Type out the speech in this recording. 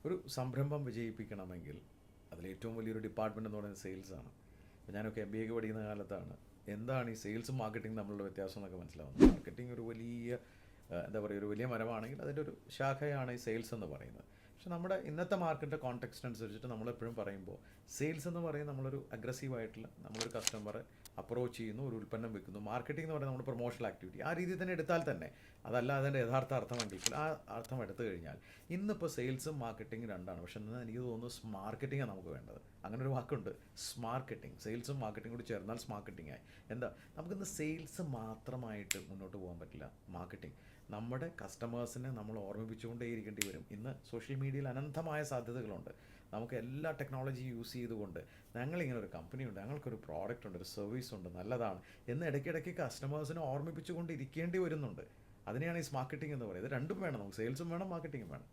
ഒരു സംരംഭം വിജയിപ്പിക്കണമെങ്കിൽ അതിലേറ്റവും വലിയൊരു ഡിപ്പാർട്ട്മെൻ്റ് എന്ന് പറയുന്നത് സെയിൽസാണ്. അപ്പോൾ ഞാനൊക്കെ MBA പഠിക്കുന്ന കാലത്താണ് എന്താണ് ഈ സെയിൽസും മാർക്കറ്റിംഗ് തമ്മിലുള്ള വ്യത്യാസം എന്നൊക്കെ മനസ്സിലാവുന്നത്. മാർക്കറ്റിംഗ് ഒരു വലിയ എന്താ പറയുക, ഒരു വലിയ മരമാണെങ്കിൽ അതിൻ്റെ ഒരു ശാഖയാണ് ഈ സെയിൽസ് എന്ന് പറയുന്നത്. പക്ഷെ നമ്മുടെ ഇന്നത്തെ മാർക്കറ്റിൻ്റെ കോൺടെക്സ്റ്റ് അനുസരിച്ചിട്ട് നമ്മളെപ്പോഴും പറയുമ്പോൾ സെയിൽസ് എന്ന് പറയുന്നത് നമ്മളൊരു അഗ്രസീവായിട്ടുള്ള നമ്മളൊരു കസ്റ്റമറെ അപ്രോച്ച് ചെയ്യുന്നു, ഒരു ഉൽപ്പന്നം വെക്കുന്നു. മാർക്കറ്റിംഗ് എന്ന് പറയുന്നത് നമ്മുടെ പ്രൊമോഷണൽ ആക്ടിവിറ്റി ആ രീതിയിൽ തന്നെ എടുത്താൽ തന്നെ, അതല്ല അതിൻ്റെ യഥാർത്ഥ അർത്ഥമെങ്കിൽ ആ അർത്ഥം എടുത്തു കഴിഞ്ഞാൽ ഇന്നിപ്പോൾ സെയിൽസും മാർക്കറ്റിംഗ് രണ്ടാണ്. പക്ഷെ എന്നാൽ എനിക്ക് തോന്നുന്നു സ്മാർക്കറ്റിംഗാണ് നമുക്ക് വേണ്ടത്. അങ്ങനെ ഒരു വാക്കുണ്ട്, സ്മാർക്കറ്റിംഗ്. സെയിൽസും മാർക്കറ്റിംഗ് കൂടി ചേർന്നാൽ സ്മാർക്കറ്റിംഗ് ആയി. എന്താ, നമുക്കിന്ന് സെയിൽസ് മാത്രമായിട്ട് മുന്നോട്ട് പോകാൻ പറ്റില്ല. മാർക്കറ്റിംഗ് നമ്മുടെ കസ്റ്റമേഴ്സിനെ നമ്മൾ ഓർമ്മിപ്പിച്ചുകൊണ്ടേ ഇരിക്കേണ്ടി വരും. ഇന്ന് സോഷ്യൽ മീഡിയയിൽ അനന്തമായ സാധ്യതകളുണ്ട്. നമുക്ക് എല്ലാ ടെക്നോളജി യൂസ് ചെയ്തുകൊണ്ട് ഞങ്ങളിങ്ങനെ ഒരു കമ്പനിയുണ്ട്, ഞങ്ങൾക്കൊരു പ്രോഡക്റ്റ് ഉണ്ട്, ഒരു സർവീസ് ഉണ്ട്, നല്ലതാണ് എന്ന് ഇടയ്ക്കിടയ്ക്ക് കസ്റ്റമേഴ്സിനെ ഓർമ്മിപ്പിച്ചുകൊണ്ട് ഇരിക്കേണ്ടി വരുന്നുണ്ട്. അതിനെയാണ് ഈ മാർക്കറ്റിംഗ് എന്ന് പറയുന്നത്. രണ്ടും വേണം നമുക്ക്, സെയിൽസും വേണം മാർക്കറ്റിംഗും വേണം.